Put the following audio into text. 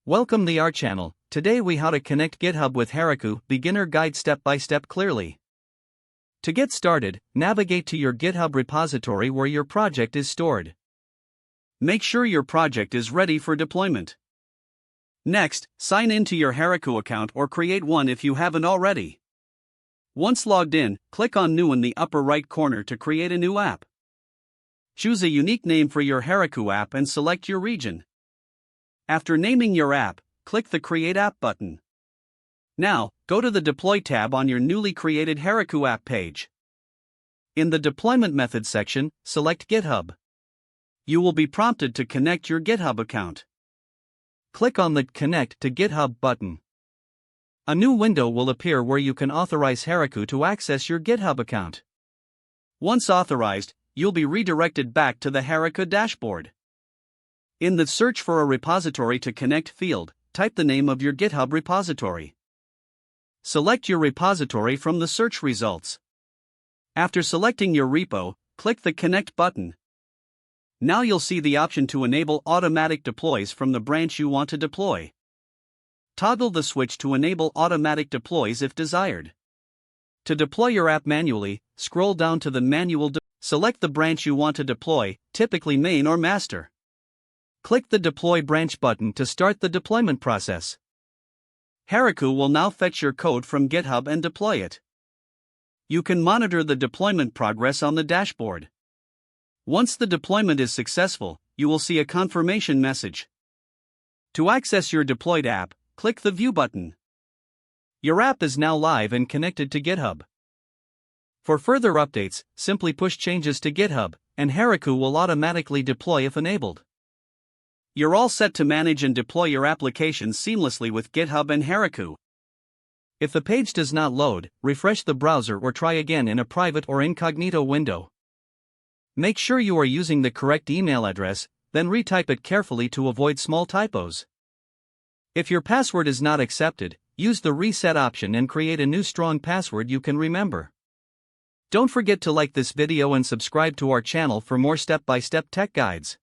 Welcome to our channel. Today we how to connect GitHub with Heroku, beginner guide step by step clearly. To get started, navigate to your GitHub repository where your project is stored. Make sure your project is ready for deployment. Next, sign in to your Heroku account or create one if you haven't already. Once logged in, click on New in the upper right corner to create a new app. Choose a unique name for your Heroku app and select your region. After naming your app, click the Create App button. Now, go to the Deploy tab on your newly created Heroku app page. In the Deployment Methods section, select GitHub. You will be prompted to connect your GitHub account. Click on the Connect to GitHub button. A new window will appear where you can authorize Heroku to access your GitHub account. Once authorized, you'll be redirected back to the Heroku dashboard. In the Search for a repository to connect field, type the name of your GitHub repository. Select your repository from the search results. After selecting your repo, click the Connect button. Now you'll see the option to enable automatic deploys from the branch you want to deploy. Toggle the switch to enable automatic deploys if desired. To deploy your app manually, scroll down to the Manual. Select the branch you want to deploy, typically main or master. Click the Deploy Branch button to start the deployment process. Heroku will now fetch your code from GitHub and deploy it. You can monitor the deployment progress on the dashboard. Once the deployment is successful, you will see a confirmation message. To access your deployed app, click the View button. Your app is now live and connected to GitHub. For further updates, simply push changes to GitHub, and Heroku will automatically deploy if enabled. You're all set to manage and deploy your applications seamlessly with GitHub and Heroku. If the page does not load, refresh the browser or try again in a private or incognito window. Make sure you are using the correct email address, then retype it carefully to avoid small typos. If your password is not accepted, use the reset option and create a new strong password you can remember. Don't forget to like this video and subscribe to our channel for more step-by-step tech guides.